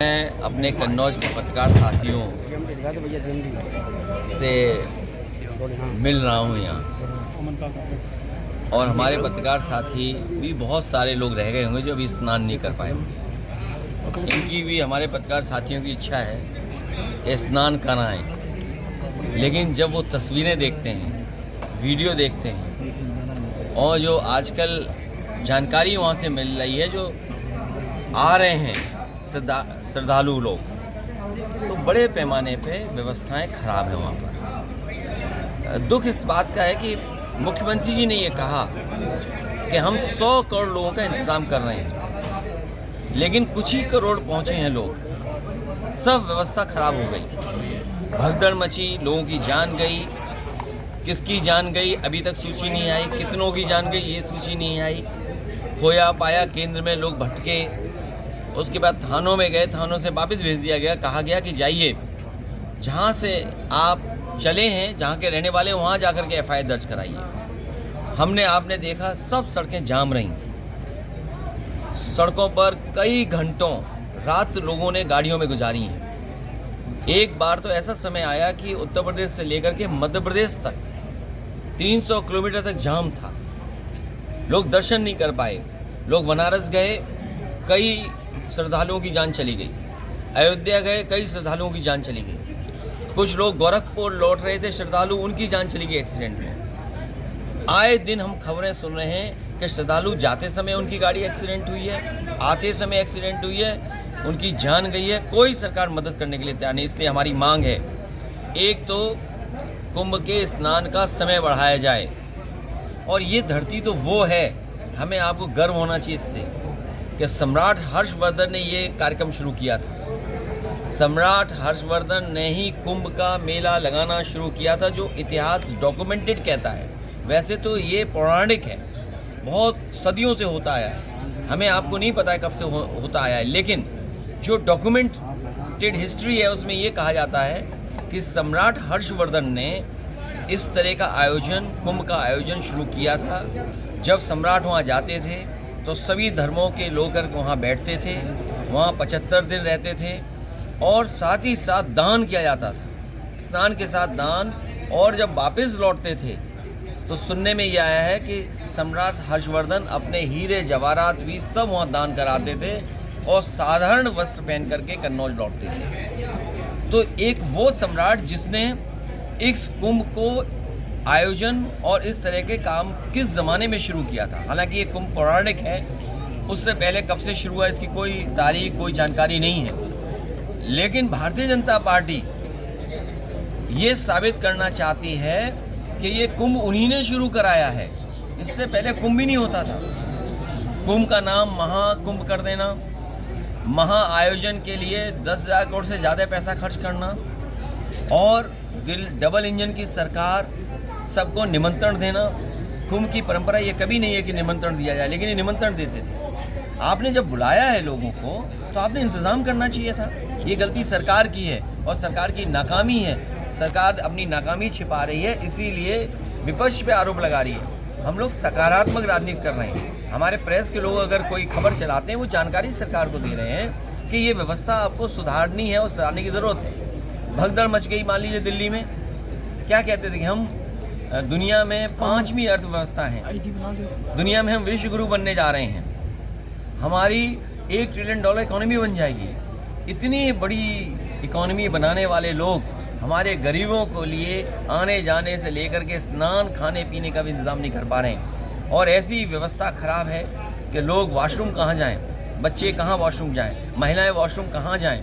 मैं अपने कन्नौज के पत्रकार साथियों से मिल रहा हूँ यहाँ, और हमारे पत्रकार साथी भी बहुत सारे लोग रह गए होंगे जो अभी स्नान नहीं कर पाए होंगे। इनकी भी, हमारे पत्रकार साथियों की इच्छा है कि स्नान कराएं, लेकिन जब वो तस्वीरें देखते हैं, वीडियो देखते हैं और जो आजकल जानकारी वहाँ से मिल रही है, जो आ रहे हैं श्रद्धालु लोग, तो बड़े पैमाने पे व्यवस्थाएं खराब हैं वहाँ पर। दुख इस बात का है कि मुख्यमंत्री जी ने ये कहा कि हम 100 करोड़ लोगों का इंतज़ाम कर रहे हैं, लेकिन कुछ ही करोड़ पहुँचे हैं लोग, सब व्यवस्था खराब हो गई, भगदड़ मची, लोगों की जान गई। किसकी जान गई अभी तक सूची नहीं आई, कितनों की जान गई ये सूची नहीं आई। खोया पाया केंद्र में लोग भटके, उसके बाद थानों में गए, थानों से वापस भेज दिया गया, कहा गया कि जाइए जहाँ से आप चले हैं, जहाँ के रहने वाले वहाँ जाकर के FIR दर्ज कराइए। हमने आपने देखा सब सड़कें जाम रहीं, सड़कों पर कई घंटों रात लोगों ने गाड़ियों में गुजारी हैं। एक बार तो ऐसा समय आया कि उत्तर प्रदेश से लेकर के मध्य प्रदेश तक 300 किलोमीटर तक जाम था, लोग दर्शन नहीं कर पाए। लोग बनारस गए, कई श्रद्धालुओं की जान चली गई। अयोध्या गए, कई श्रद्धालुओं की जान चली गई। कुछ लोग गोरखपुर लौट रहे थे श्रद्धालु, उनकी जान चली गई एक्सीडेंट में। आए दिन हम खबरें सुन रहे हैं कि श्रद्धालु जाते समय उनकी गाड़ी एक्सीडेंट हुई है, आते समय एक्सीडेंट हुई है, उनकी जान गई है। कोई सरकार मदद करने के लिए तैयार नहीं। इसलिए हमारी मांग है, एक तो कुंभ के स्नान का समय बढ़ाया जाए, और ये धरती तो वो है, हमें आपको गर्व होना चाहिए इससे कि सम्राट हर्षवर्धन ने ये कार्यक्रम शुरू किया था। सम्राट हर्षवर्धन ने ही कुंभ का मेला लगाना शुरू किया था, जो इतिहास डॉक्यूमेंटेड कहता है। वैसे तो ये पौराणिक है, बहुत सदियों से होता आया है, हमें आपको नहीं पता है कब से होता आया है, लेकिन जो डॉक्यूमेंटेड हिस्ट्री है उसमें ये कहा जाता है कि सम्राट हर्षवर्धन ने इस तरह का आयोजन, कुंभ का आयोजन शुरू किया था। जब सम्राट वहाँ जाते थे तो सभी धर्मों के लोग वहाँ बैठते थे, वहाँ 75 दिन रहते थे, और साथ ही साथ दान किया जाता था, स्नान के साथ दान। और जब वापस लौटते थे तो सुनने में यह आया है कि सम्राट हर्षवर्धन अपने हीरे जवाहरात भी सब वहाँ दान कराते थे, और साधारण वस्त्र पहन करके कन्नौज लौटते थे। तो एक वो सम्राट जिसने इस कुंभ को आयोजन और इस तरह के काम किस ज़माने में शुरू किया था। हालांकि ये कुंभ पौराणिक है, उससे पहले कब से शुरू हुआ इसकी कोई तारीख, कोई जानकारी नहीं है। लेकिन भारतीय जनता पार्टी ये साबित करना चाहती है कि ये कुंभ उन्हीं ने शुरू कराया है, इससे पहले कुंभ भी नहीं होता था। कुंभ का नाम महाकुंभ कर देना, महा आयोजन के लिए 10,000 करोड़ से ज़्यादा पैसा खर्च करना, और डबल इंजन की सरकार, सबको निमंत्रण देना। कुंभ की परंपरा ये कभी नहीं है कि निमंत्रण दिया जाए, लेकिन ये निमंत्रण देते थे। आपने जब बुलाया है लोगों को तो आपने इंतज़ाम करना चाहिए था। ये गलती सरकार की है और सरकार की नाकामी है। सरकार अपनी नाकामी छिपा रही है, इसीलिए विपक्ष पे आरोप लगा रही है। हम लोग सकारात्मक राजनीति कर रहे हैं। हमारे प्रेस के लोग अगर कोई खबर चलाते हैं, वो जानकारी सरकार को दे रहे हैं कि ये व्यवस्था आपको सुधारनी है और सुधारने की ज़रूरत है। भगदड़ मच गई, मान लीजिए दिल्ली में, क्या कहते थे कि हम दुनिया में 5वीं अर्थव्यवस्था हैं, दुनिया में हम विश्व गुरु बनने जा रहे हैं, हमारी $1 ट्रिलियन इकोनॉमी बन जाएगी। इतनी बड़ी इकोनॉमी बनाने वाले लोग हमारे गरीबों को लिए आने जाने से लेकर के स्नान, खाने पीने का भी इंतज़ाम नहीं कर पा रहे हैं। और ऐसी व्यवस्था खराब है कि लोग वॉशरूम कहाँ जाएं, बच्चे कहाँ वॉशरूम जाएं, महिलाएं वॉशरूम कहाँ जाएं,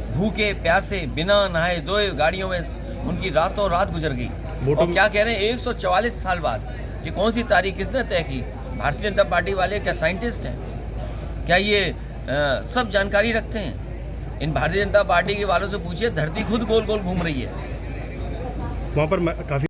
भूखे प्यासे बिना नहाए धोए गाड़ियों में उनकी रातों रात गुजर गई। और क्या कह रहे हैं, 144 साल बाद, ये कौन सी तारीख किसने तय की? भारतीय जनता पार्टी वाले क्या साइंटिस्ट हैं? क्या ये सब जानकारी रखते हैं? इन भारतीय जनता पार्टी के वालों से पूछिए, धरती खुद गोल गोल घूम रही है। वहाँ पर काफ़ी